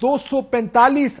245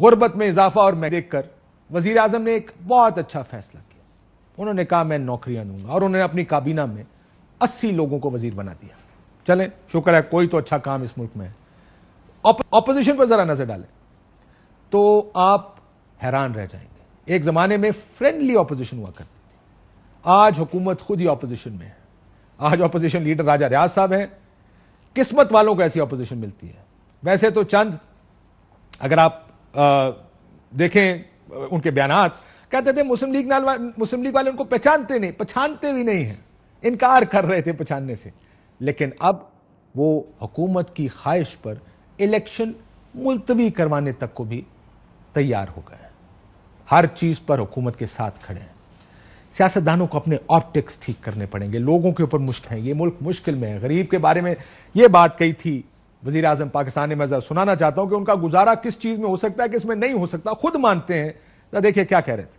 غربت میں اضافہ اور میں دیکھ کر وزیر اعظم نے ایک بہت اچھا فیصلہ کیا. انہوں نے کہا میں نوکریاں دوں گا, اور انہوں نے اپنی کابینہ میں 80 لوگوں کو وزیر بنا دیا. چلیں شکر ہے کوئی تو اچھا کام اس ملک میں ہے. اپوزیشن پر ذرا نظر ڈالیں تو آپ حیران رہ جائیں گے. ایک زمانے میں فرینڈلی اپوزیشن ہوا کرتی تھی, آج حکومت خود ہی اپوزیشن میں ہے. آج اپوزیشن لیڈر راجہ ریاض صاحب ہیں. قسمت والوں کو ایسی اپوزیشن ملتی ہے. ویسے تو چند اگر آپ دیکھیں ان کے بیانات, کہتے تھے مسلم لیگ والے ان کو پہچانتے بھی نہیں ہیں, انکار کر رہے تھے پہچاننے سے. لیکن اب وہ حکومت کی خواہش پر الیکشن ملتوی کروانے تک کو بھی تیار ہو گئے. ہر چیز پر حکومت کے ساتھ کھڑے ہیں. سیاستدانوں کو اپنے آپٹکس ٹھیک کرنے پڑیں گے. لوگوں کے اوپر مشکل ہیں, یہ ملک مشکل میں ہے. غریب کے بارے میں یہ بات کہی تھی وزیر اعظم پاکستان نے. میں سنانا چاہتا ہوں کہ ان کا گزارا کس چیز میں ہو سکتا ہے, کس میں نہیں ہو سکتا, خود مانتے ہیں. دیکھیے کیا کہہ رہے تھے.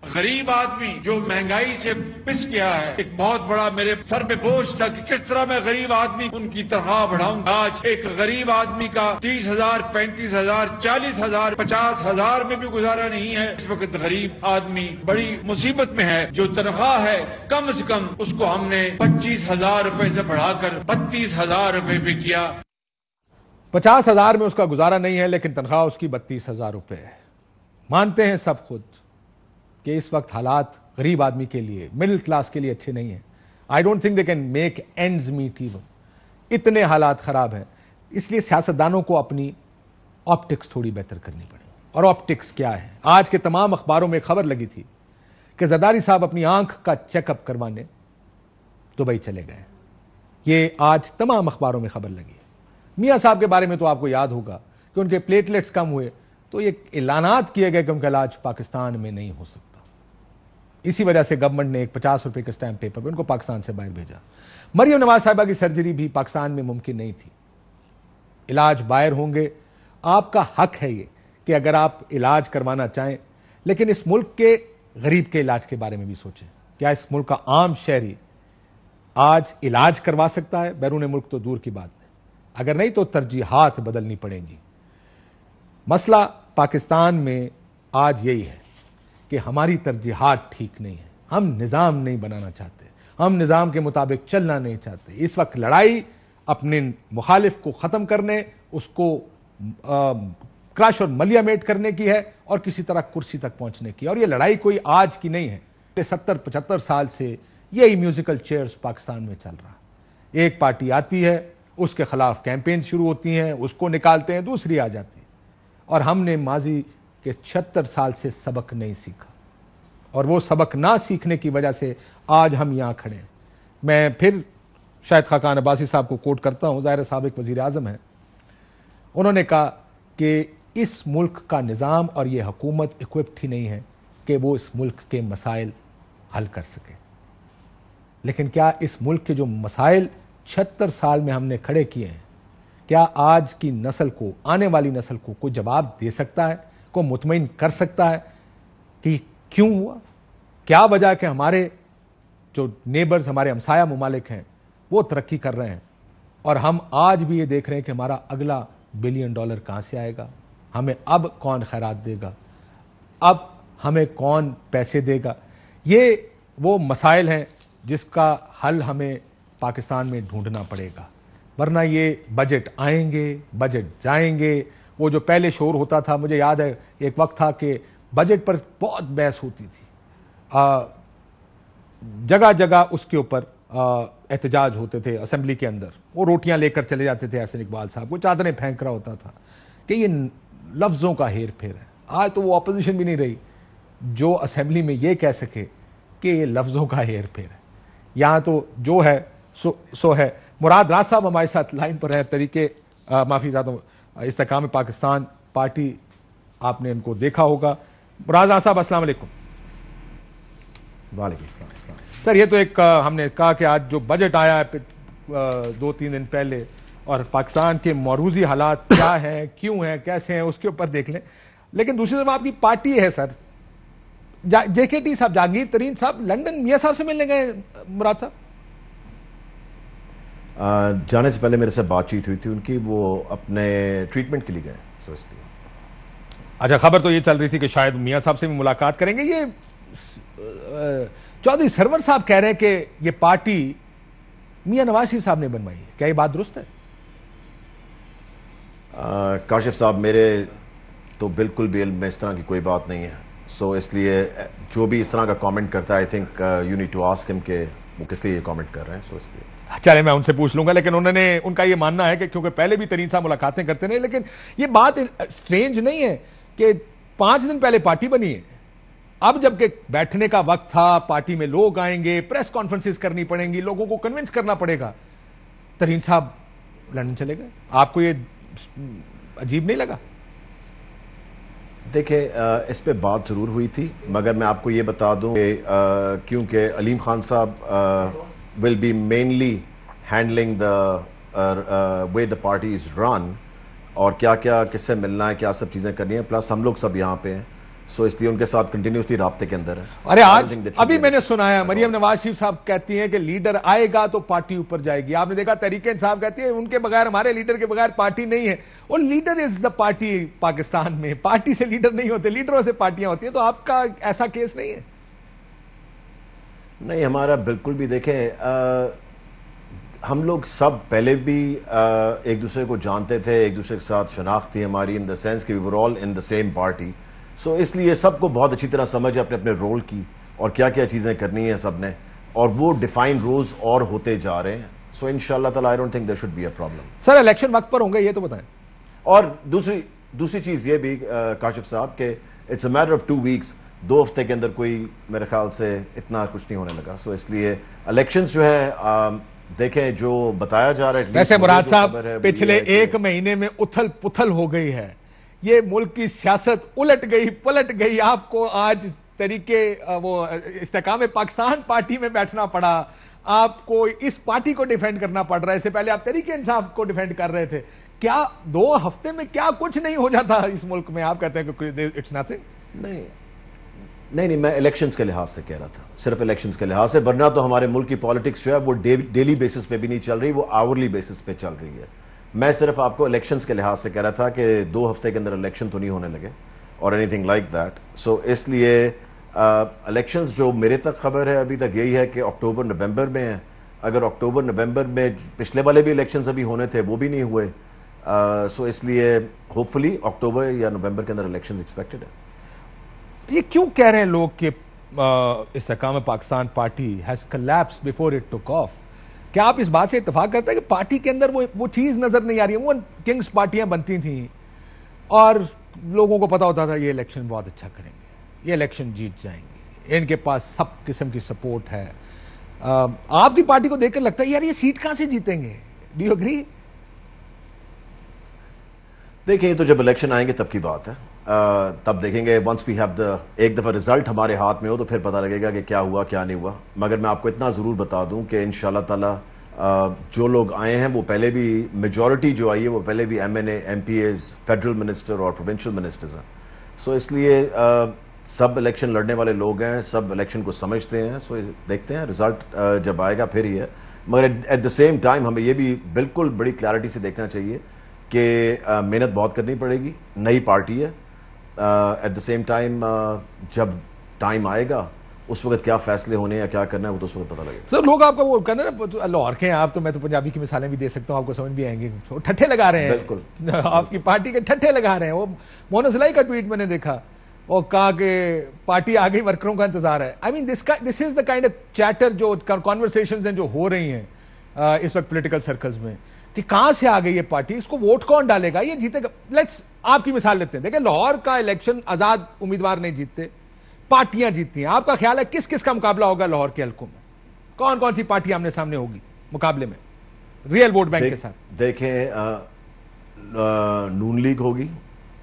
غریب آدمی جو مہنگائی سے پس گیا ہے, ایک بہت بڑا میرے سر پہ بوجھ تھا کہ کس طرح میں غریب آدمی ان کی تنخواہ بڑھاؤں. آج ایک غریب آدمی کا 30,000, 35,000, 40,000, 50,000 میں بھی گزارا نہیں ہے. اس وقت غریب آدمی بڑی مصیبت میں ہے. جو تنخواہ ہے کم سے کم اس کو ہم نے 25,000 روپے سے بڑھا کر 32,000 روپے پہ کیا. 50,000 میں اس کا گزارا نہیں ہے, لیکن تنخواہ اس کی 32,000 روپے ہے. مانتے ہیں سب خود کہ اس وقت حالات غریب آدمی کے لیے, مڈل کلاس کے لیے اچھے نہیں ہیں. I don't think they can make ends meet even. اتنے حالات خراب ہیں. اس لیے سیاستدانوں کو اپنی آپٹکس تھوڑی بہتر کرنی پڑے. اور آپٹکس کیا ہے؟ آج کے تمام اخباروں میں خبر لگی تھی کہ زرداری صاحب اپنی آنکھ کا چیک اپ کروانے دبئی چلے گئے. یہ آج تمام اخباروں میں خبر لگی ہے. میاں صاحب کے بارے میں تو آپ کو یاد ہوگا کہ ان کے پلیٹلیٹس کم ہوئے تو یہ اعلانات کیے گئے کہ ان کا علاج پاکستان میں نہیں ہو سکتا. اسی وجہ سے گورنمنٹ نے ایک 50 روپے کے اسٹیمپ پیپر پہ ان کو پاکستان سے باہر بھیجا. مریم نواز صاحبہ کی سرجری بھی پاکستان میں ممکن نہیں تھی. علاج باہر ہوں گے. آپ کا حق ہے یہ کہ اگر آپ علاج کروانا چاہیں, لیکن اس ملک کے غریب کے علاج کے بارے میں بھی سوچیں. کیا اس ملک کا عام شہری آج علاج کروا سکتا ہے؟ بیرون ملک تو دور کی بات ہے. اگر نہیں تو ترجیحات بدلنی پڑیں گی. مسئلہ پاکستان میں آج یہی ہے کہ ہماری ترجیحات ٹھیک نہیں ہیں. ہم نظام نہیں بنانا چاہتے, ہم نظام کے مطابق چلنا نہیں چاہتے. اس وقت لڑائی اپنے مخالف کو ختم کرنے, اس کو کرش اور ملیامیٹ کرنے کی ہے, اور کسی طرح کرسی تک پہنچنے کی. اور یہ لڑائی کوئی آج کی نہیں ہے. 70-75 سال سے یہی میوزیکل چیئرز پاکستان میں چل رہا. ایک پارٹی آتی ہے, اس کے خلاف کیمپین شروع ہوتی ہیں, اس کو نکالتے ہیں, دوسری آ جاتی ہے. اور ہم نے ماضی کہ 76 سال سے سبق نہیں سیکھا, اور وہ سبق نہ سیکھنے کی وجہ سے آج ہم یہاں کھڑے ہیں. میں پھر شاید خاقان عباسی صاحب کو کوٹ کرتا ہوں. ظاہر صاحب ایک وزیر اعظم ہیں. انہوں نے کہا کہ اس ملک کا نظام اور یہ حکومت اکوپڈ ہی نہیں ہے کہ وہ اس ملک کے مسائل حل کر سکے. لیکن کیا اس ملک کے جو مسائل 76 سال میں ہم نے کھڑے کیے ہیں, کیا آج کی نسل کو, آنے والی نسل کو کوئی جواب دے سکتا ہے, کو مطمئن کر سکتا ہے کہ کیوں ہوا؟ کیا وجہ کہ ہمارے جو نیبرز, ہمارے ہمسایہ ممالک ہیں, وہ ترقی کر رہے ہیں, اور ہم آج بھی یہ دیکھ رہے ہیں کہ ہمارا اگلا $1 بلین کہاں سے آئے گا, ہمیں اب کون خیرات دے گا, اب ہمیں کون پیسے دے گا. یہ وہ مسائل ہیں جس کا حل ہمیں پاکستان میں ڈھونڈنا پڑے گا. ورنہ یہ بجٹ آئیں گے, بجٹ جائیں گے. وہ جو پہلے شور ہوتا تھا, مجھے یاد ہے ایک وقت تھا کہ بجٹ پر بہت بحث ہوتی تھی, جگہ جگہ اس کے اوپر احتجاج ہوتے تھے اسمبلی کے اندر. وہ روٹیاں لے کر چلے جاتے تھے احسن اقبال صاحب, وہ چادریں پھینک رہا ہوتا تھا کہ یہ لفظوں کا ہیر پھیر ہے. آج تو وہ اپوزیشن بھی نہیں رہی جو اسمبلی میں یہ کہہ سکے کہ یہ لفظوں کا ہیر پھیر ہے. یہاں تو جو ہے سو ہے. مراد راز صاحب ہمارے ساتھ لائن پر ہیں. طریقے معافی چاہتا ہوں, استحکام پاکستان پارٹی, آپ نے ان کو دیکھا ہوگا. مراد راز صاحب السلام علیکم. وعلیکم السلام. سر یہ تو ایک ہم نے کہا کہ آج جو بجٹ آیا ہے 2-3 دن پہلے, اور پاکستان کے موروثی حالات کیا ہیں, کیوں ہیں, کیسے ہیں, اس کے اوپر دیکھ لیں. لیکن دوسری طرف آپ کی پارٹی ہے سر, جے کے ٹی صاحب, جہانگیر ترین صاحب لندن میاں صاحب سے ملنے گئے. مراد صاحب جانے سے پہلے میرے سے بات چیت ہوئی تھی ان کی, وہ اپنے ٹریٹمنٹ کے لیے گئے, سو اس لیے اچھا، خبر تو یہ چل رہی تھی کہ شاید میاں صاحب سے بھی ملاقات کریں گے. یہ چودھری سرور صاحب کہہ رہے ہیں کہ یہ پارٹی میاں نواز شریف صاحب نے بنوائی ہے. کیا یہ بات درست ہے؟ کاشف صاحب، میرے تو بالکل بھی علم میں اس طرح کی کوئی بات نہیں ہے. سو اس لیے جو بھی اس طرح کا کامنٹ کرتا ہے I think you need to ask ہم کہ وہ کس لیے یہ کامنٹ کر رہے ہیں. سو اس لیے چلے میں ان سے پوچھ لوں گا. لیکن ان کا یہ ماننا ہے کہ کیونکہ پہلے بھی ترین صاحب ملاقاتیں کرتے رہے، لیکن یہ بات سٹرینج نہیں ہے کہ 5 دن پہلے پارٹی بنی ہے، اب جب کہ بیٹھنے کا وقت تھا، پارٹی میں لوگ آئیں گے، پریس کانفرنسز کرنی پڑیں گی، لوگوں کو کنونس کرنا پڑے گا، ترین صاحب لندن چلے گئے. آپ کو یہ عجیب نہیں لگا؟ دیکھیں، اس پہ بات ضرور ہوئی تھی، مگر میں آپ کو یہ بتا دوں کہ کیونکہ علیم خان صاحب will be mainly handling the way the party is run اور کیا کیا کس سے ملنا ہے، کیا سب چیزیں کرنی ہیں، پلس ہم لوگ سب یہاں پہ ہیں. سو اس لیے ان کے ساتھ کنٹینیوسلی رابطے کے اندر ہے. ارے آج ابھی میں نے سنا ہے مریم نواز شریف صاحب کہتی ہیں کہ لیڈر آئے گا تو پارٹی اوپر جائے گی. آپ نے دیکھا تحریک انصاف کہتی ہے ان کے بغیر، ہمارے لیڈر کے بغیر پارٹی نہیں ہے. اور leader is the party. Pakistan میں پارٹی سے لیڈر نہیں ہوتے، لیڈروں سے پارٹیاں ہوتی ہیں. تو آپ کا ایسا کیس نہیں ہے؟ نہیں، ہمارا بالکل بھی. دیکھیں، ہم لوگ سب پہلے بھی ایک دوسرے کو جانتے تھے، ایک دوسرے کے ساتھ شناخت تھی ہماری، ان دا سینس کہ وی ور آل ان دا سیم پارٹی. سو اس لیے سب کو بہت اچھی طرح سمجھ ہے اپنے اپنے رول کی اور کیا کیا چیزیں کرنی ہیں سب نے، اور وہ ڈیفائن روز اور ہوتے جا رہے ہیں. سو انشاءاللہ تعالیٰ I don't think there should be a problem. Sir election وقت پر ہوں گے یہ تو بتائیں. اور دوسری چیز یہ بھی کاشف صاحب کہ it's a matter of 2 weeks، 2 ہفتے کے اندر کوئی میرے خیال سے اتنا کچھ نہیں ہونے لگا. سو اس لیے الیکشنز جو ہے دیکھیں جو بتایا جا رہا ہے. ویسے مراد صاحب پچھلے 1 مہینے میں اتھل پتھل ہو گئی ہے، یہ ملک کی سیاست الٹ گئی پلٹ گئی. آپ کو آج طریقے وہ استحکام پاکستان پارٹی میں بیٹھنا پڑا، آپ کو اس پارٹی کو ڈیفینڈ کرنا پڑ رہا ہے. اس سے پہلے آپ تحریک انصاف کو ڈیفینڈ کر رہے تھے. کیا 2 ہفتے میں کیا کچھ نہیں ہو جاتا اس ملک میں؟ آپ کہتے ہیں کہ اٹس نتھنگ. نہیں، میں الیکشنز کے لحاظ سے کہہ رہا تھا، صرف الیکشنز کے لحاظ سے. ورنہ تو ہمارے ملک کی پالیٹکس جو ہے وہ ڈیلی بیسس پہ بھی نہیں چل رہی، وہ آورلی بیسس پہ چل رہی ہے. میں صرف آپ کو الیکشنز کے لحاظ سے کہہ رہا تھا کہ 2 ہفتے کے اندر الیکشن تو نہیں ہونے لگے اور اینی تھنگ لائک دیٹ. سو اس لیے الیکشنز جو میرے تک خبر ہے ابھی تک یہی ہے کہ اکتوبر نومبر میں ہیں. اگر اکتوبر نومبر میں پچھلے والے بھی الیکشنز ابھی ہونے تھے وہ بھی نہیں ہوئے. سو اس لیے ہوپ فلی اکتوبر یا نومبر کے اندر الیکشنز ایکسپیکٹڈ ہے. یہ کیوں کہہ رہے ہیں لوگ کہ استحکام Pakistan party has collapsed before it took of? کیا آپ اس بات سے اتفاق کرتے ہیں کہ پارٹی کے اندر وہ چیز نظر نہیں آ رہی ہے؟ وہ کنگز پارٹیاں بنتی تھیں اور لوگوں کو پتا ہوتا تھا یہ الیکشن بہت اچھا کریں گے، یہ الیکشن جیت جائیں گے، ان کے پاس سب قسم کی سپورٹ ہے. آپ کی پارٹی کو دیکھ کر لگتا ہے یار یہ سیٹ کہاں سے جیتیں گے؟ Do you agree? دیکھیں، تو جب الیکشن آئیں گے تب کی بات ہے، تب دیکھیں گے. ونس وی ہیو دا ایک دفعہ رزلٹ ہمارے ہاتھ میں ہو تو پھر پتہ لگے گا کہ کیا ہوا کیا نہیں ہوا. مگر میں آپ کو اتنا ضرور بتا دوں کہ انشاءاللہ تعالی جو لوگ آئے ہیں وہ پہلے بھی میجورٹی جو آئی ہے وہ پہلے بھی MPAs, federal minister اور پروونشل منسٹرز ہیں. سو اس لیے سب الیکشن لڑنے والے لوگ ہیں، سب الیکشن کو سمجھتے ہیں. سو دیکھتے ہیں رزلٹ جب آئے گا پھر ہی ہے. مگر ایٹ دا سیم ٹائم ہمیں یہ بھی بالکل بڑی کلیئرٹی سے دیکھنا چاہیے کہ محنت بہت کرنی پڑے گی، نئی پارٹی ہے. ایٹ دا سیم ٹائم جب ٹائم آئے گا اس وقت کیا فیصلے ہونے یا کیا کرنا ہے وہ تو اس وقت پتہ لگے گا. سر لوگ آپ کا وہ کہتے ہیں نا لاہور کے ہیں آپ، تو میں تو پنجابی کی مثالیں بھی دے سکتا ہوں، آپ کو سمجھ بھی آئیں گے. ٹھٹھے لگا رہے ہیں بالکل آپ کی پارٹی کے ٹھٹھے لگا رہے ہیں. وہ مونا سلائی کا ٹویٹ میں نے دیکھا، وہ کہا کہ پارٹی آ گئی، ورکروں کا انتظار ہے. آئی مین دس از دا کائنڈ آف چیٹر جو کانورسیشنز ہیں جو ہو رہی ہیں اس وقت پولیٹیکل سرکلز میں کہ کہاں سے آ گئی یہ پارٹی، اس کو ووٹ کون ڈالے گا، یہ جیتے گا. لیٹس آپ کی مثال لیتے ہیں. دیکھیں لاہور کا الیکشن آزاد امیدوار نہیں جیتتے، پارٹیاں جیتتی ہیں. آپ کا خیال ہے کس کس کا مقابلہ ہوگا لاہور کے حلقوں میں؟ کون کون سی پارٹی آمنے سامنے ہوگی مقابلے میں ریئل ووٹ بینک کے ساتھ؟ دیکھیں نون لیگ ہوگی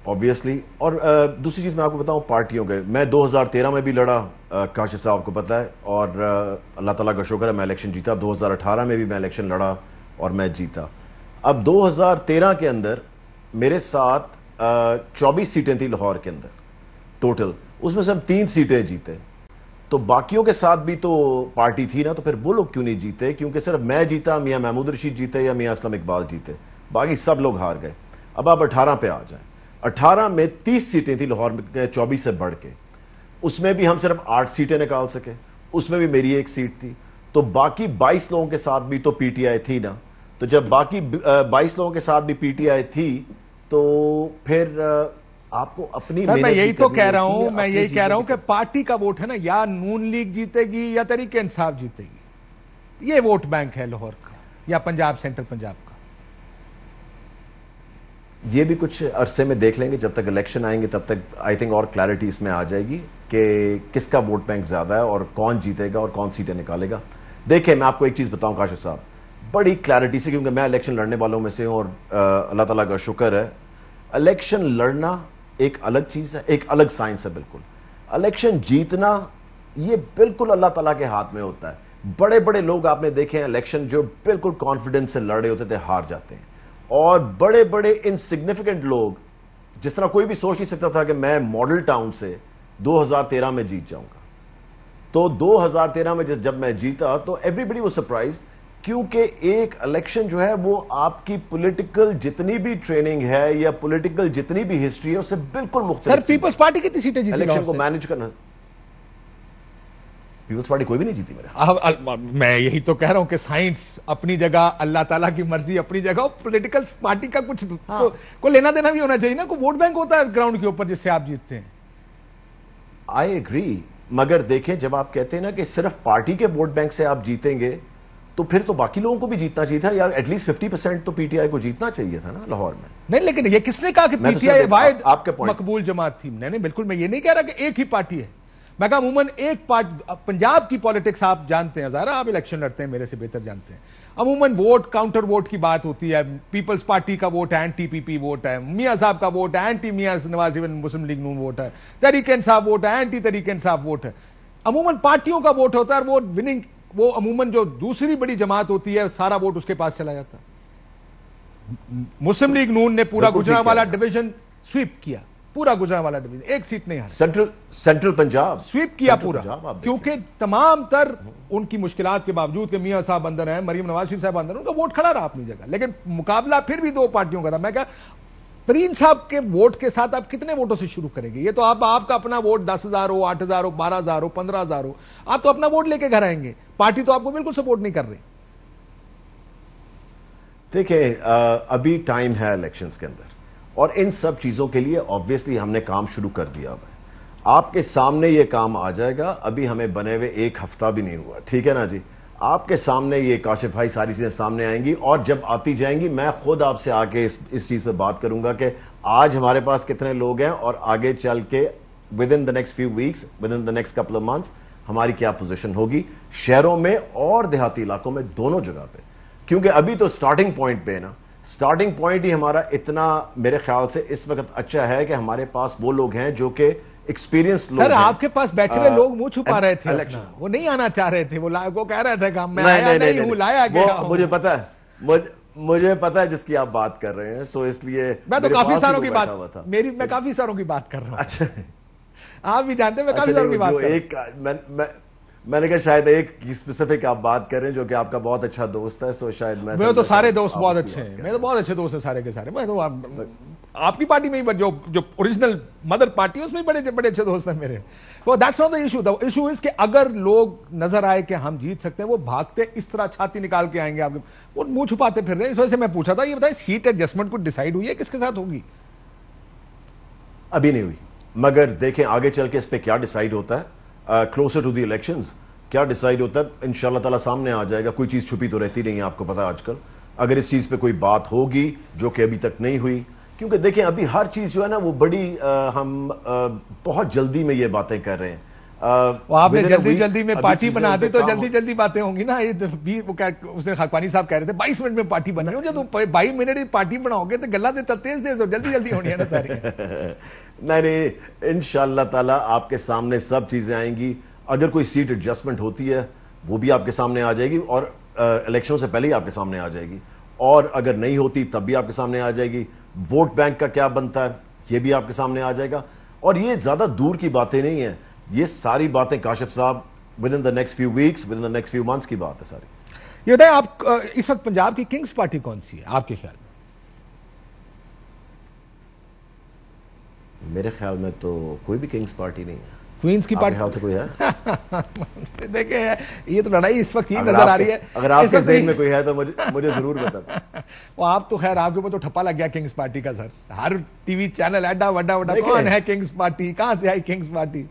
obviously. اور دوسری چیز میں آپ کو بتاؤں پارٹیوں کے، میں 2013 میں بھی لڑا، کاشف صاحب کو پتا ہے، اور اللہ تعالیٰ کا شکر ہے میں الیکشن جیتا. 2018 میں بھی میں الیکشن لڑا اور میں جیتا. اب 2013 کے اندر میرے ساتھ 24 سیٹیں تھیں لاہور کے اندر ٹوٹل، اس میں سے ہم 3 سیٹیں جیتے. تو باقیوں کے ساتھ بھی تو پارٹی تھی نا، تو پھر وہ لوگ کیوں نہیں جیتے؟ کیونکہ صرف میں جیتا، میاں محمود رشید جیتے یا میاں اسلم اقبال جیتے، باقی سب لوگ ہار گئے. اب آپ 18 پہ آ جائیں 18 میں 30 سیٹیں تھی لاہور میں 24 سے بڑھ کے, اس میں بھی ہم صرف 8 سیٹیں نکال سکے, اس میں بھی میری ایک سیٹ تھی. تو باقی 22 لوگوں کے ساتھ بھی تو پی ٹی آئی تھی نا. تو جب باقی 22 لوگوں کے ساتھ بھی پی ٹی آئی تھی تو پھر آپ کو اپنی سر میں یہی تو کہہ رہا ہوں, محنت میں یہی کہہ رہا ہوں کہ پارٹی کا ووٹ ہے نا, یا نون لیگ جیتے گی یا تحریک انصاف جیتے گی. یہ ووٹ بینک ہے لاہور کا یا پنجاب, سینٹرل پنجاب کا. یہ بھی کچھ عرصے میں دیکھ لیں گے, جب تک الیکشن آئیں گے تب تک آئی تھنک اور کلیئرٹی اس میں آ جائے گی کہ کس کا ووٹ بینک زیادہ ہے اور کون جیتے گا اور کون سیٹیں نکالے گا. دیکھیں میں آپ کو ایک چیز بتاؤں کاشف صاحب, بڑی کلیئرٹی سے, کیونکہ میں الیکشن لڑنے والوں میں سے ہوں اور اللہ تعالیٰ کا شکر ہے, الیکشن لڑنا ایک الگ چیز ہے, ایک الگ سائنس ہے بالکل. الیکشن جیتنا یہ بالکل اللہ تعالیٰ کے ہاتھ میں ہوتا ہے. بڑے بڑے لوگ آپ نے دیکھے ہیں الیکشن جو بالکل کانفیڈنس سے لڑ رہے ہوتے تھے ہار جاتے ہیں, اور بڑے بڑے انسگنیفیکنٹ لوگ, جس طرح کوئی بھی سوچ نہیں سکتا تھا کہ میں ماڈل ٹاؤن سے 2013 میں جیت جاؤں گا, تو 2013 میں جب میں جیتا تو ایوری واز سرپرائزڈ, کیونکہ ایک الیکشن جو ہے وہ آپ کی پولیٹیکل جتنی بھی ٹریننگ ہے یا پولیٹیکل جتنی بھی ہسٹری ہے اس سے بالکل مختلف. سر پیپلز پارٹی کتنی سیٹیں جیتی الیکشن کو مینج کرنا؟ پیپلز پارٹی کوئی بھی نہیں جیتی میرے. میں یہی تو کہہ رہا ہوں کہ سائنس اپنی جگہ, اللہ تعالیٰ کی مرضی اپنی جگہ, پولیٹیکل پارٹی کا کچھ کو لینا دینا بھی ہونا چاہیے نا. کوئی ووٹ بینک ہوتا ہے گراؤنڈ کے اوپر جس سے آپ جیتتے ہیں. آئی ایگری, مگر دیکھیں جب آپ کہتے ہیں نا کہ صرف پارٹی کے ووٹ بینک سے آپ جیتیں گے تو پھر تو باقی لوگوں کو بھی جیتنا چاہیے تھا یار. ایٹ لیسٹ 50% تو پی ٹی آئی کو جیتنا چاہیے تھا نا لاہور میں. نہیں لیکن یہ کس نے کہا کہ پی ٹی آئی واحد مقبول جماعت تھی؟ نہیں بالکل میں یہ نہیں کہہ رہا کہ ایک ہی پارٹی ہے. میں کہا عموماً ایک پنجاب کی پالیٹکس آپ جانتے ہیں, ظاہر آپ الیکشن لڑتے ہیں, میرے سے بہتر جانتے ہیں. عموماً ووٹ کاؤنٹر ووٹ کی بات ہوتی ہے. پیپلز پارٹی کا ووٹ اینٹی پی پی ووٹ ہے, میاں صاحب کا vote anti Mian Nawaz, even مسلم لیگ نون ووٹ ہے, تحریک انصاف ووٹ ہے اینٹی تحریک انصاف ووٹ ہے. عموماً پارٹیوں کا ووٹ ہوتا ہے, اور وہ وننگ, وہ عموماً جو دوسری بڑی جماعت ہوتی ہے سارا ووٹ اس کے پاس چلا جاتا. مسلم لیگ نون نے پورا گجرانوالا ڈویژن سویپ کیا, پورا گجرانوالا ڈویژن, ایک سیٹ نہیں ہاری. سینٹرل پنجاب سویپ کیا پورا, کیونکہ تمام تر ان کی مشکلات کے باوجود کہ میاں صاحب اندر ہیں, مریم نواز شریف صاحب اندر ہیں, ان کا ووٹ کھڑا رہا اپنی جگہ. لیکن مقابلہ پھر بھی دو پارٹیوں کا تھا. میں کہا ترین صاحب کے ووٹ کے ساتھ آپ کتنے ووٹوں سے شروع کریں گے؟ یہ تو آپ کا اپنا ووٹ 10,000 ہو, 8,000 ہو, 12,000 ہو, 15,000 ہو, آپ تو اپنا ووٹ لے کے گھر آئیں گے. پارٹی تو آپ کو بالکل سپورٹ نہیں کر رہی. دیکھیں ابھی ٹائم ہے الیکشنز کے اندر, اور ان سب چیزوں کے لیے آبویسلی ہم نے کام شروع کر دیا ہے. آپ کے سامنے یہ کام آ جائے گا, ابھی ہمیں بنے ہوئے ایک ہفتہ بھی نہیں ہوا, ٹھیک ہے نا جی. آپ کے سامنے یہ کاشف بھائی ساری چیزیں سامنے آئیں گی, اور جب آتی جائیں گی میں خود آپ سے آ کے اس چیز پہ بات کروں گا کہ آج ہمارے پاس کتنے لوگ ہیں, اور آگے چل کے with in the next few weeks, with in the next couple of months ہماری کیا پوزیشن ہوگی شہروں میں اور دیہاتی علاقوں میں, دونوں جگہ پہ. کیونکہ ابھی تو سٹارٹنگ پوائنٹ پہ نا, سٹارٹنگ پوائنٹ ہی ہمارا اتنا میرے خیال سے اس وقت اچھا ہے کہ ہمارے پاس وہ لوگ ہیں جو کہ ایکسپیرینس لوگ. سر آپ کے پاس بیٹھے ہوئے لوگ منہ چھپا رہے تھے, وہ نہیں آنا چاہ رہے تھے, وہ کہہ رہے تھے کہ میں آیا نہیں ہوں, لایا گیا. مجھے پتا ہے, مجھے پتا ہے جس کی آپ بات کر رہے ہیں, سو اس لیے میں تو کافی ساروں کی بات, میں کافی ساروں کی بات کر رہا ہوں. اچھا آپ بھی جانتے ہیں میں کافی ساروں کی بات کر رہا ہوں. میں نے کہا شاید ایک اسپیسیفک آپ بات کر رہے ہیں جو کہ آپ کا بہت اچھا دوست ہے, سو شاید میں تو سارے دوست بہت اچھے ہیں, میرے تو بہت اچھے دوست ہیں سارے کے سارے. میں تو آپ کی پارٹی میں ہی جو اوریجنل مدر پارٹی ہے اس میں بڑے اچھے دوست ہیں میرے. That's not the issue. The issue is کہ اگر لوگ نظر آئے کہ ہم جیت سکتے ہیں, وہ بھاگتے اس طرح چھاتی نکال کے آئیں گے, آپ وہ منہ چھپاتے پھر رہے. اس وجہ سے میں پوچھا تھا, یہ بتائیں سیٹ ایڈجسٹمنٹ کو ڈیسائیڈ ہوئی ہے, کس کے ساتھ ہوگی؟ ابھی نہیں ہوئی, مگر دیکھیں آگے چل کے اس پہ کیا ڈیسائیڈ ہوتا ہے, کلوزر ٹو دی الیکشنز کیا ڈیسائیڈ ہوتا ہے انشاءاللہ تعالیٰ سامنے آ جائے گا. کوئی چیز چھپی تو رہتی نہیں ہے, آپ کو پتا آج کل. اگر اس چیز پہ کوئی بات ہوگی جو کہ ابھی تک نہیں ہوئی, کیونکہ دیکھیں ابھی ہر چیز جو ہے نا وہ بڑی ہم بہت جلدی میں یہ باتیں کر رہے ہیں. آپ نے جلدی میں پارٹی بنا دی تو جلدی باتیں ہوں گی نا. اس نے خاکپانی صاحب کہہ رہے تھے 22 منٹ میں پارٹی بنا رہی ہوں, جب 22 منٹ میں پارٹی بناؤ گے تو گلا دیتا تیز جلدی ہونی ہے نا ساری. نہیں انشاءاللہ تعالیٰ آپ کے سامنے سب چیزیں آئیں گی. اگر کوئی سیٹ ایڈجسٹمنٹ ہوتی ہے وہ بھی آپ کے سامنے آ جائے گی, اور الیکشنوں سے پہلے ہی آپ کے سامنے آ جائے گی. اور اگر نہیں ہوتی تب بھی آپ کے سامنے آ جائے گی. ووٹ بینک کا کیا بنتا ہے یہ بھی آپ کے سامنے آ جائے گا. اور یہ زیادہ دور کی باتیں نہیں ہیں, یہ ساری باتیں کاشف صاحب with in the next few weeks, with in the next few months کی بات ہے ساری. یہ بتائیں آپ اس وقت پنجاب کی کنگز پارٹی کون سی ہے آپ کے خیال میں؟ میرے خیال میں تو کوئی بھی کنگز پارٹی نہیں ہے. کوئنس کی آپ کے پارٹی خیال سے کوئی ہے؟ دیکھیں یہ تو لڑائی اس وقت یہ نظر آ رہی ہے. اگر آپ کے ذہن میں کوئی ہے تو مجھے ضرور بتائیں. وہ آپ تو خیر آپ کے اوپر تو ٹھپا لگ گیا کنگز پارٹی کا سر. ہر ٹی وی چینل ایڈا وڈا کون ہے کنگز پارٹی, کہاں سے آئی کنگز پارٹی.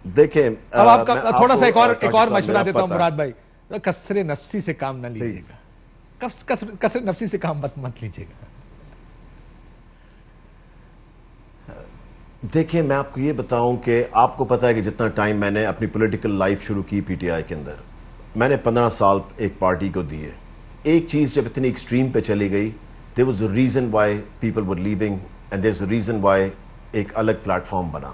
دیکھیں اب آپ کا تھوڑا سا ایک اور مشورہ دیتا ہوں مراد بھائی, کثر نفسی سے کام نہ لیجیے گا, کثر نفسی سے کام مت لیجیے گا. دیکھیں میں آپ کو یہ بتاؤں کہ آپ کو پتا ہے کہ جتنا ٹائم میں نے اپنی پولیٹیکل لائف شروع کی پی ٹی آئی کے اندر, میں نے 15 سال ایک پارٹی کو دیے. ایک چیز جب اتنی ایکسٹریم پہ چلی گئی, there was a reason why people were leaving and there's a reason why ایک الگ پلیٹ فارم بنا.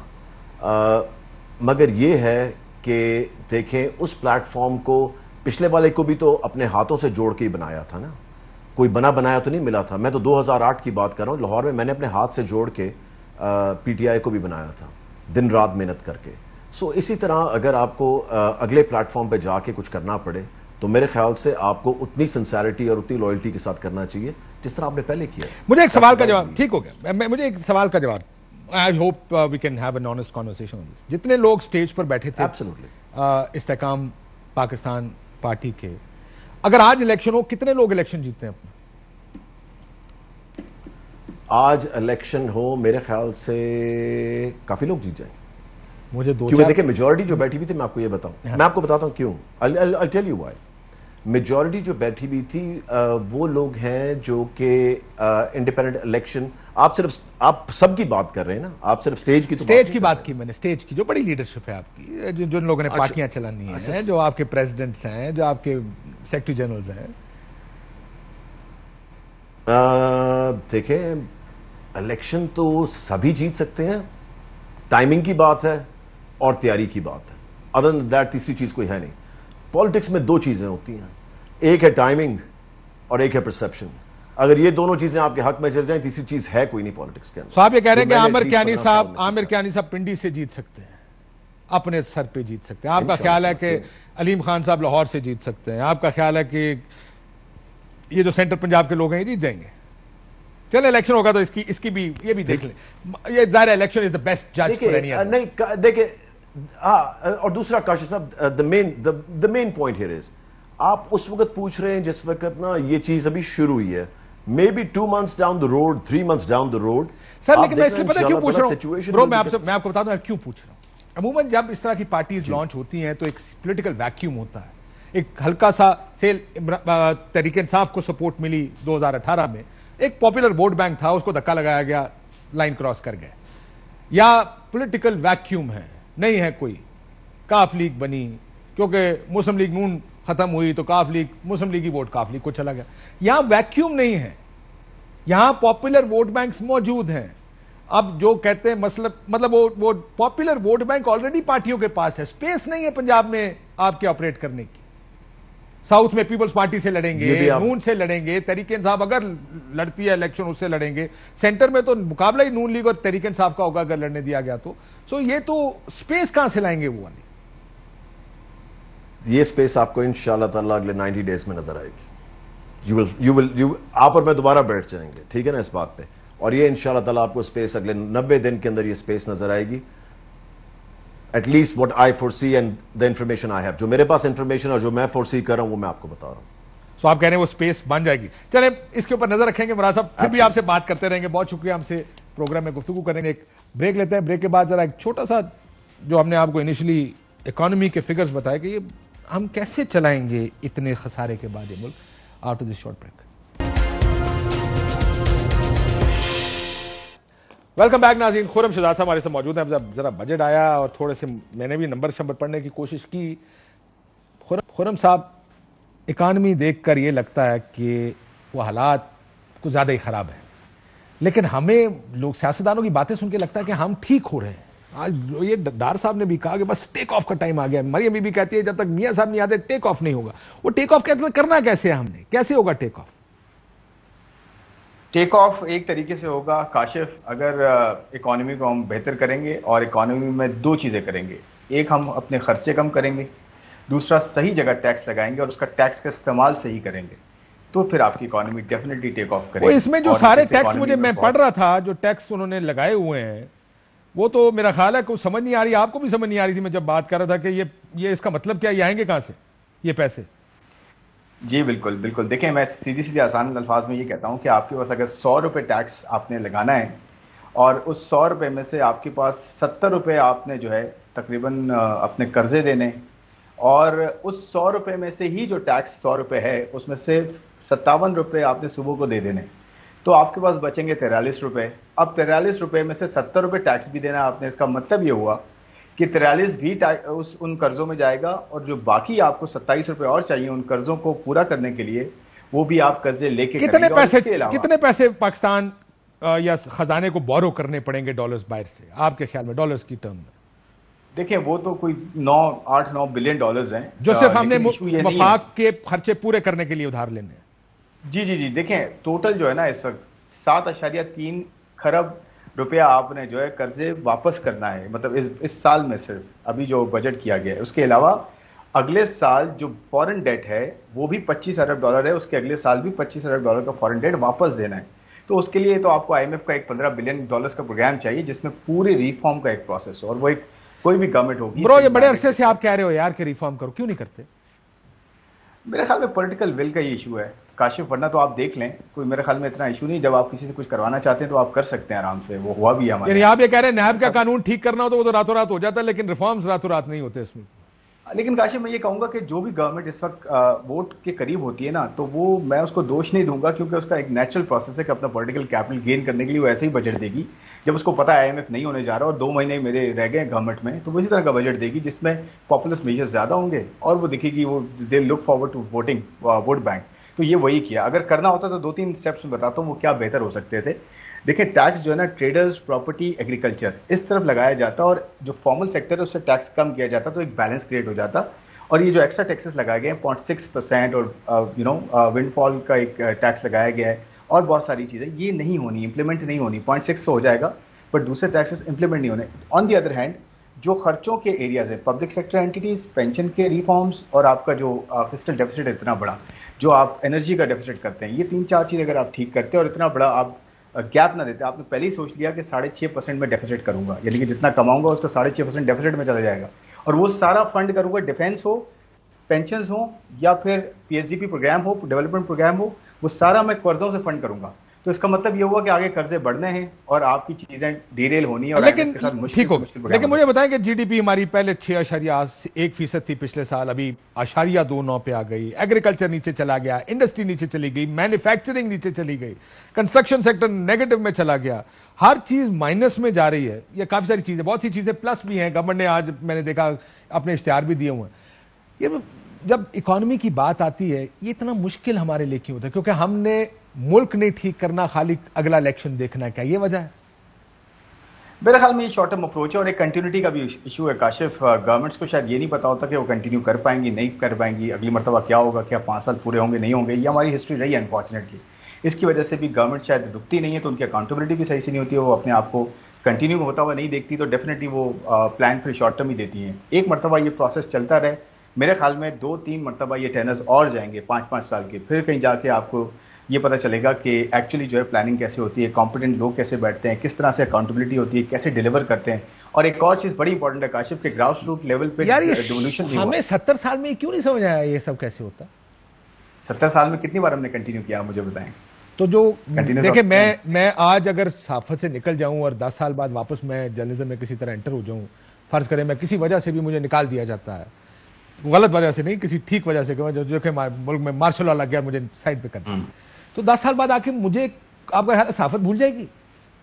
مگر یہ ہے کہ دیکھیں اس پلیٹ فارم کو پچھلے والے کو بھی تو اپنے ہاتھوں سے جوڑ کے ہی بنایا تھا نا, کوئی بنایا تو نہیں ملا تھا. میں تو 2008 کی بات کر رہا ہوں, لاہور میں نے اپنے ہاتھ سے جوڑ کے پی ٹی آئی کو بھی بنایا تھا, دن رات محنت کر کے. سو اسی طرح اگر آپ کو اگلے پلیٹ فارم پہ جا کے کچھ کرنا پڑے تو میرے خیال سے آپ کو اتنی سنسیریٹی اور اتنی لوئلٹی کے ساتھ کرنا چاہیے جس طرح آپ نے پہلے کیا. مجھے ایک سوال کا جواب, ٹھیک ہو گیا, مجھے ایک سوال کا جواب. I hope we can have an honest conversation on this. جتنے لوگ سٹیج پر بیٹھے تھے استحکام پاکستان پارٹی کے, اگر آج الیکشن ہو کتنے لوگ الیکشن جیتتے ہیں اپنا؟ آج الیکشن ہو میرے خیال سے کافی لوگ جیت جائیں. مجھے کیونکہ دیکھیں میجورٹی جو بیٹھی ہوئی تھی, میں آپ کو یہ بتاؤں, میں آپ کو بتاتا ہوں کیوں. I'll tell you why. Majority جو بیٹھی ہوئی تھی وہ لوگ ہیں جو کہ انڈیپینڈنٹ الیکشن, آپ سب کی بات کر رہے ہیں نا, آپ صرف سٹیج کی بات کی میں نے, سٹیج کی جو بڑی لیڈرشپ ہے آپ کی, جن لوگوں نے پارٹیاں چلانی ہیں, جو آپ کے پریزیڈنٹس ہیں, جو آپ کے سیکرٹری جنرلز ہیں. دیکھیں الیکشن تو سبھی جیت سکتے ہیں, ٹائمنگ کی بات ہے اور تیاری کی بات ہے. ادر دین دیٹ تیسری چیز کوئی ہے نہیں. پالیٹکس میں دو چیزیں ہوتی ہیں, ایک ہے ٹائمنگ اور ایک ہے پرسپشن. اگر یہ دونوں چیزیں آپ کے حق میں چل جائیں, تیسری چیز ہے کوئی نہیں پالیٹکس کے اندر. تو آپ یہ کہہ رہے ہیں کہ عامر کیانی صاحب پنڈی سے جیت سکتے ہیں, اپنے سر پہ جیت سکتے ہیں. آپ کا خیال ہے کہ علیم خان صاحب لاہور سے جیت سکتے ہیں. آپ کا خیال ہے کہ یہ جو سینٹر پنجاب کے لوگ ہیں یہ جیت جائیں گے. چلیں الیکشن ہوگا تو اس کی بھی یہ بھی دیکھ لیں. یہ ظاہر الیکشن از دی بیسٹ جج فار اینی ادر. نہیں دیکھیں, اور دوسرا کاشف صاحب, the main point here is, آپ اس وقت پوچھ رہے ہیں جس وقت نا یہ چیز ابھی شروع ہوئی ہے, may be 2 months down the road, 3 months down the road. سر لیکن میں اس لیے پتہ کیوں پوچھ رہا ہوں برو, میں آپ کو بتا دوں کیوں پوچھ رہا ہوں. عموماً جب اس طرح کی پارٹیز لانچ ہوتی ہیں تو ایک پولیٹیکل ویکیوم ہوتا ہے. ایک ہلکا سا سیل تحریک انصاف کو سپورٹ ملی 2018 میں, ایک پاپولر ووٹ بینک تھا, اس کو دھکا لگایا گیا, لائن کراس کر گئے. یا پولیٹیکل ویکیوم ہے, نہیں ہے کوئی, کاف لیگ بنی کیونکہ مسلم لیگ نون ختم ہوئی تو کاف لیگ, مسلم لیگی ووٹ کاف لیگ کو چلا گیا. یہاں ویکیوم نہیں ہے, یہاں پاپولر ووٹ بینکس موجود ہیں. اب جو کہتے ہیں مطلب وہ پاپولر ووٹ بینک آلریڈی پارٹیوں کے پاس ہے. سپیس نہیں ہے پنجاب میں آپ کے آپریٹ کرنے کی. ساؤتھ میں پیپلز پارٹی سے لڑیں گے, نون سے لڑیں گے, تحریک انصاف اگر لڑتی ہے الیکشن اس سے لڑیں گے. سینٹر میں تو مقابلہ ہی نون لیگ اور تحریک انصاف کا ہوگا اگر لڑنے دیا گیا تو. سو یہ تو سپیس کہاں سے لائیں گے وہ والی؟ یہ سپیس آپ کو انشاءاللہ تعالی اگلے 90 ڈیز میں نظر آئے گی. آپ اور میں دوبارہ بیٹھ جائیں گے, ٹھیک ہے نا, اس بات پہ. اور یہ انشاءاللہ تعالی آپ کو سپیس اگلے 90 دن کے اندر یہ سپیس نظر آئے گی. At least what I foresee and the information I have, جو میرے پاس انفارمیشن اور جو میں فورسی کر رہا ہوں وہ میں آپ کو بتا رہا ہوں. سو آپ کہہ رہے ہیں وہ سپیس بن جائے گی. چلیں اس کے اوپر نظر رکھیں گے مراد صاحب, پھر بھی آپ سے بات کرتے رہیں گے. بہت شکریہ, ہم سے پروگرام میں گفتگو کریں گے. ایک بریک لیتے ہیں, بریک کے بعد ذرا ایک چھوٹا سا جو ہم نے آپ کو انیشلی اکانومی کے فگرز بتائے کہ یہ ہم کیسے چلائیں گے اتنے خسارے کے بعد یہ ملک. After this short break. Welcome back ناظرین. خرم شہزاد صاحب ہمارے ساتھ موجود ہیں. ذرا بجٹ آیا اور تھوڑے سے میں نے بھی نمبر پڑھنے کی کوشش کی. خرم صاحب, اکانومی دیکھ کر یہ لگتا ہے کہ وہ حالات کچھ زیادہ ہی خراب ہیں, لیکن ہمیں لوگ سیاستدانوں کی باتیں سن کے لگتا ہے کہ ہم ٹھیک ہو رہے ہیں. آج یہ ڈار صاحب نے بھی کہا کہ بس ٹیک آف کا ٹائم آ گیا. مریم بی بی کہتی ہے جب تک میاں صاحب نہیں آتے ٹیک آف نہیں ہوگا. وہ ٹیک آف کرنا کیسے ہے, ہم نے کیسے ہوگا ٹیک آف؟ ٹیک آف ایک طریقے سے ہوگا کاشف, اگر اکانومی کو ہم بہتر کریں گے, اور اکانومی میں 2 چیزیں کریں گے. ایک, ہم اپنے خرچے کم کریں گے. دوسرا, صحیح جگہ ٹیکس لگائیں گے اور اس کا ٹیکس کا استعمال صحیح کریں گے. تو پھر آپ کی اکانومی ڈیفینیٹلی ٹیک آف کرے وہ گی. اس میں جو اور سارے اس ٹیکس economy مجھے میں بہت- پڑھ رہا تھا، جو ٹیکس انہوں نے لگائے ہوئے ہیں، وہ تو میرا خیال ہے کوئی سمجھ نہیں آ رہی، آپ کو بھی سمجھ نہیں آ رہی تھی میں جب بات کر رہا تھا کہ یہ اس کا مطلب کیا، یہ آئیں گے کہاں سے یہ پیسے؟ جی بالکل بالکل. دیکھیں میں سیدھی آسان الفاظ میں یہ کہتا ہوں کہ آپ کے پاس اگر 100 روپے ٹیکس آپ نے لگانا ہے اور اس 100 روپے میں سے آپ کے پاس 70 روپے آپ نے جو ہے تقریباً اپنے قرضے دینے، اور اس 100 روپے میں سے ہی جو ٹیکس 100 روپے ہے اس میں سے 57 روپے آپ نے صبح کو دے دینے، تو آپ کے پاس بچیں گے 43 روپے. اب 43 روپے میں سے 70 روپے ٹیکس بھی دینا آپ نے. اس کا مطلب یہ ہوا کہ 43 بھی ان قرضوں میں جائے گا، اور جو باقی آپ کو 27 روپے اور چاہیے ان قرضوں کو پورا کرنے کے لیے وہ بھی آپ قرضے لے کے کتنے کریں گے. اور پیسے اس کے علاوہ کتنے پیسے پاکستان یا خزانے کو بورو کرنے پڑیں گے ڈالرز باہر سے آپ کے خیال میں، ڈالرز کی ٹرم میں؟ دیکھیں وہ تو کوئی 8-9 بلین ڈالرز ہیں جو صرف ہم نے لیکن issue یہ نہیں ہے. وفاق کے خرچے پورے کرنے کے لیے ادھار لینے ہیں. جی دیکھیں ٹوٹل جو ہے نا اس وقت 7.3 کھرب روپیہ آپ نے جو ہے قرضے واپس کرنا ہے، مطلب اس سال میں صرف ابھی جو بجٹ کیا گیا ہے. اس کے علاوہ اگلے سال جو فورن ڈیٹ ہے وہ بھی 25 ارب ڈالر ہے، اس کے اگلے سال بھی 25 ارب ڈالر کا فورن ڈیٹ واپس دینا ہے. تو اس کے لیے تو آپ کو IMF کا ایک 15 بلین ڈالرز کا پروگرام چاہیے جس میں پورے ریفارم کا ایک پروسیس ہو، اور وہ ایک کوئی بھی گورنمنٹ ہوگی. برو یہ بڑے عرصے سے آپ کہہ رہے ہو یار کہ ریفارم کرو، کیوں نہیں کرتے؟ میرے خیال میں پولیٹیکل ول کا یہ ایشو ہے کاشف، ورنہ تو آپ دیکھ لیں کوئی میرے خیال میں اتنا ایشو نہیں. جب آپ کسی سے کچھ کروانا چاہتے ہیں تو آپ کر سکتے ہیں آرام سے، وہ ہوا بھی ہے ہمارے. یعنی آپ یہ کہہ رہے ہیں نیب کا قانون ٹھیک کرنا ہو تو وہ تو راتوں رات ہو جاتا ہے، لیکن ریفارمز راتوں رات نہیں ہوتے اس میں. لیکن کاشف میں یہ کہوں گا کہ جو بھی گورنمنٹ اس وقت ووٹ کے قریب ہوتی ہے نا، تو وہ میں اس کو دوش نہیں دوں گا، کیونکہ اس کا ایک نیچرل پروسیس ہے کہ اپنا پولیٹیکل کیپٹل گین کرنے کے لیے وہ ایسے ہی بجٹ دے گی. جب اس کو پتا ہے IMF نہیں ہونے جا رہا اور 2 مہینے میرے رہ گئے گورنمنٹ میں، تو وہ اسی طرح کا بجٹ دے گی جس میں پاپولس میجر زیادہ ہوں گے، اور وہ دکھے گی وہ they look forward to vote bank. تو یہ وہی کیا. اگر کرنا ہوتا تو 2-3 اسٹیپس میں بتاتا ہوں وہ کیا بہتر ہو سکتے تھے. دیکھیں ٹیکس جو ہے نا ٹریڈرز، پراپرٹی، ایگریکلچر اس طرف لگایا جاتا، اور جو فارمل سیکٹر ہے اس سے ٹیکس کم کیا جاتا تو ایک بیلنس کریٹ ہو جاتا. اور یہ جو ایکسٹرا ٹیکسز لگائے گئے ہیں 0.6% اور ونڈ فال کا ایک ٹیکس لگایا گیا ہے اور بہت ساری چیزیں، یہ نہیں ہونی، امپلیمنٹ نہیں ہونی. 0.6 تو ہو جائے گا بٹ دوسرے ٹیکسز امپلیمنٹ نہیں ہونے. آن دی ادر ہینڈ جو خرچوں کے ایریاز ہیں، پبلک سیکٹر اینٹیز، پینشن کے ریفارمز، اور آپ کا جو فسکل ڈیفیسٹ اتنا بڑا، جو آپ انرجی کا ڈیفیسٹ کرتے ہیں، یہ 3-4 چیز اگر آپ ٹھیک کرتے ہیں اور اتنا بڑا آپ گیپ نہ دیتے. آپ نے پہلے ہی سوچ لیا کہ 6.5% میں ڈیفیسٹ کروں گا، یعنی کہ جتنا کماؤں گا اس کا 6.5% ڈیفیسٹ میں چلا جائے گا، اور وہ سارا فنڈ کروں گا ڈیفینس ہو، پینشنز ہوں، یا پھر PSDP پروگرام ہو، ڈیولپمنٹ پروگرام ہو، وہ سارا میں قرضوں سے فنڈ کروں گا. تو اس کا مطلب یہ ہوا کہ آگے قرضے بڑھنے ہیں اور آپ کی چیزیں ڈیریل ہونی ہے. لیکن ٹھیک ہوگا. لیکن مجھے بتائیں کہ GDP ہماری پہلے 6.1% تھی پچھلے سال، ابھی 0.29 پہ آ گئی. ایگریکلچر نیچے چلا گیا، انڈسٹری نیچے چلی گئی، مینوفیکچرنگ نیچے چلی گئی، کنسٹرکشن سیکٹر نیگیٹو میں چلا گیا، ہر چیز مائنس میں جا رہی ہے. یہ کافی ساری چیزیں، بہت سی چیزیں پلس بھی ہیں. گورنمنٹ نے آج میں نے دیکھا اپنے اشتہار بھی دیے ہوئے ہیں. یہ جب اکانومی کی بات آتی ہے یہ اتنا مشکل ہمارے لیے کیوں ہوتا ہے؟ کیونکہ ہم نے ملک نہیں ٹھیک کرنا، خالی اگلا الیکشن دیکھنا ہے، کیا یہ وجہ ہے؟ میرے خیال میں یہ شارٹ ٹرم اپروچ ہے، اور ایک کنٹینیوٹی کا بھی ایشو ہے کاشف. گورنمنٹس کو شاید یہ نہیں پتا ہوتا کہ وہ کنٹینیو کر پائیں گی نہیں کر پائیں گی، اگلی مرتبہ کیا ہوگا، کیا 5 سال پورے ہوں گے نہیں ہوں گے. یہ ہماری ہسٹری رہی ہے انفارچونیٹلی. اس کی وجہ سے بھی گورنمنٹ شاید رکتی نہیں ہے، تو ان کی اکاؤنٹیبلٹی بھی صحیح سے نہیں ہوتی ہے. وہ اپنے آپ کو کنٹینیو ہوتا ہوا نہیں دیکھتی، تو ڈیفینیٹلی وہ پلان پھر شارٹ ٹرم ہی دیتی ہیں. ایک مرتبہ یہ پروسیس چلتا رہے، میرے خیال میں 2-3 مرتبہ یہ ٹینرز اور جائیں گے 5-5 سال کے، پھر کہیں جا کے آپ کو یہ پتہ چلے گا کہ ایکچولی جو ہے پلاننگ کیسے ہوتی ہے، کمپیٹنٹ لوگ کیسے بیٹھتے ہیں، کس طرح سے اکاؤنٹیبلٹی ہوتی ہے، کیسے ڈیلیور کرتے ہیں. اور ایک اور چیز بڑی انپورٹنٹ ہے کاشف کہ گراس روٹ لیول پہ ریولیوشن نہیں ہوا. ہمیں 70 سال میں کیوں نہیں سمجھ آیا یہ سب کیسے ہوتا؟ 70 سال میں کتنی بار ہم نے کنٹینیو کیا، مجھے بتائیں. تو جو دیکھیں میں آج اگر صحافت سے نکل جاؤں اور 10 سال بعد واپس میں جرنلزم میں کسی طرح انٹر ہو جاؤں، فرض کریں میں کسی وجہ سے بھی مجھے نکال دیا جاتا ہے، غلط وجہ سے نہیں، کسی ٹھیک وجہ سے جو کہ ملک میں مارشل لا لگ گیا مجھے سائڈ پہ کرنا، تو 10 سال بعد آ کے مجھے آپ کا صحافت بھول جائے گی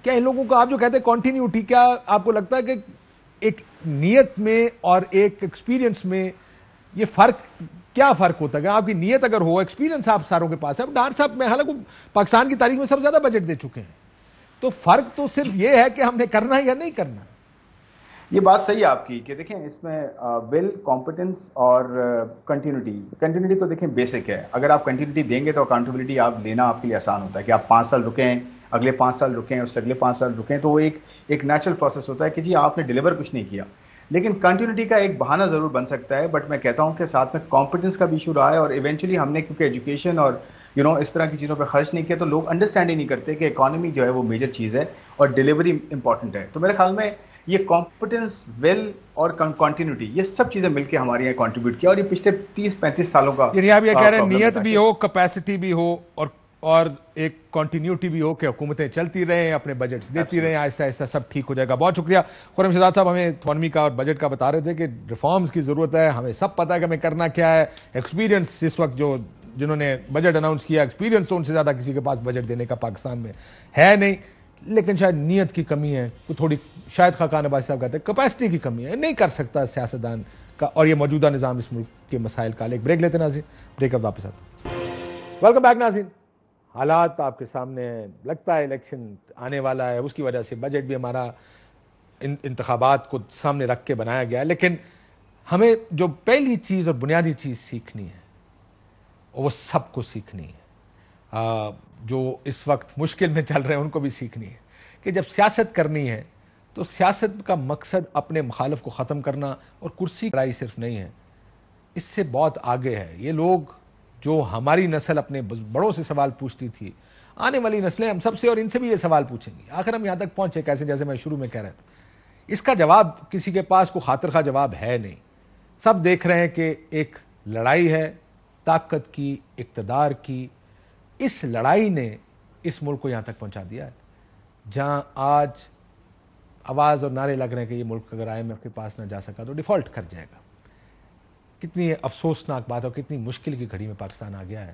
کیا؟ ان لوگوں کو آپ جو کہتے ہیں کنٹینیوٹی، کیا آپ کو لگتا ہے کہ ایک نیت میں اور ایک ایکسپیرینس میں یہ کیا فرق ہوتا ہے؟ آپ کی نیت اگر ہو، ایکسپیرینس آپ ساروں کے پاس ہے. ڈار صاحب میں حالانکہ پاکستان کی تاریخ میں سب سے زیادہ بجٹ دے چکے ہیں، تو فرق تو صرف یہ ہے کہ ہم نے کرنا ہے یا نہیں کرنا. یہ بات صحیح ہے آپ کی کہ دیکھیں اس میں ول، کمپیٹنس اور کنٹینیوٹی تو دیکھیں بیسک ہے. اگر آپ کنٹینیوٹی دیں گے تو اکاؤنٹیبلٹی آپ لینا آپ کے لیے آسان ہوتا ہے کہ آپ 5 سال رکیں، اگلے 5 سال رکیں، اس سے اگلے 5 سال رکیں، تو وہ ایک نیچرل پروسیس ہوتا ہے کہ جی آپ نے ڈیلیور کچھ نہیں کیا. لیکن کنٹینیوٹی کا ایک بہانہ ضرور بن سکتا ہے، بٹ میں کہتا ہوں کہ ساتھ میں کمپیٹنس کا بھی ایشو رہا ہے. اور ایونچولی ہم نے کیونکہ ایجوکیشن اور اس طرح کی چیزوں پہ خرچ نہیں کیا, تو لوگ انڈرسٹینڈ ہی نہیں کرتے کہ اکانومی جو ہے وہ میجر چیز ہے اور ڈیلیوری امپورٹنٹ ہے. تو میرے خیال میں یہ کمپٹنس, ویل اور کنٹینیوٹی, یہ سب چیزیں مل کے ہمارے یہاں کنٹریبیوٹ کیا, اور یہ پچھلے 30-35 سالوں کا یعنی آپ یہ کہہ رہے ہیں نیت بھی ہو, کیپیسٹی بھی ہو, اور ایک کنٹینیوٹی بھی ہو کہ حکومتیں چلتی رہیں, اپنے بجٹس دیتی رہیں, آہستہ آہستہ سب ٹھیک ہو جائے گا. بہت شکریہ. خرم شہزاد صاحب ہمیں اکانومی کا اور بجٹ کا بتا رہے تھے کہ ریفارمز کی ضرورت ہے, ہمیں سب پتہ ہے کہ ہمیں کرنا کیا ہے. ایکسپیرینس اس وقت جنہوں نے بجٹ اناؤنس کیا, ایکسپیرینس تو ان سے زیادہ کسی کے پاس بجٹ دینے کا پاکستان میں ہے نہیں, لیکن شاید نیت کی کمی ہے, تھوڑی شاید خاقان عباسی صاحب کہتے ہیں کیپیسٹی کی کمی ہے, نہیں کر سکتا سیاستدان کا, اور یہ موجودہ نظام اس ملک کے مسائل کا. ایک بریک لیتے ہیں ناظرین, بریک اب واپس آتے ہیں. ویلکم بیک ناظرین. حالات آپ کے سامنے ہیں, لگتا ہے الیکشن آنے والا ہے, اس کی وجہ سے بجٹ بھی ہمارا انتخابات کو سامنے رکھ کے بنایا گیا ہے, لیکن ہمیں جو پہلی چیز اور بنیادی چیز سیکھنی ہے وہ سب کو سیکھنی ہے, جو اس وقت مشکل میں چل رہے ہیں ان کو بھی سیکھنی ہے کہ جب سیاست کرنی ہے تو سیاست کا مقصد اپنے مخالف کو ختم کرنا اور کرسی کی لڑائی صرف نہیں ہے, اس سے بہت آگے ہے. یہ لوگ جو ہماری نسل اپنے بڑوں سے سوال پوچھتی تھی, آنے والی نسلیں ہم سب سے اور ان سے بھی یہ سوال پوچھیں گی. آخر ہم یہاں تک پہنچے کیسے, جیسے میں شروع میں کہہ رہا تھا, اس کا جواب کسی کے پاس کوئی خاطر خواہ جواب ہے نہیں. سب دیکھ رہے ہیں کہ ایک لڑائی ہے طاقت کی, اقتدار کی. اس لڑائی نے اس ملک کو یہاں تک پہنچا دیا ہے جہاں آج آواز اور نعرے لگ رہے ہیں کہ یہ ملک اگر IMF کے پاس نہ جا سکا تو ڈیفالٹ کر جائے گا. کتنی افسوسناک بات ہے اور کتنی مشکل کی گھڑی میں پاکستان آ گیا ہے.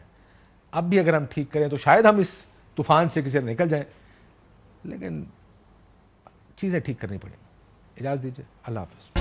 اب بھی اگر ہم ٹھیک کریں تو شاید ہم اس طوفان سے کسی نکل جائیں, لیکن چیزیں ٹھیک کرنی پڑیں. اجازت دیجیے, اللہ حافظ.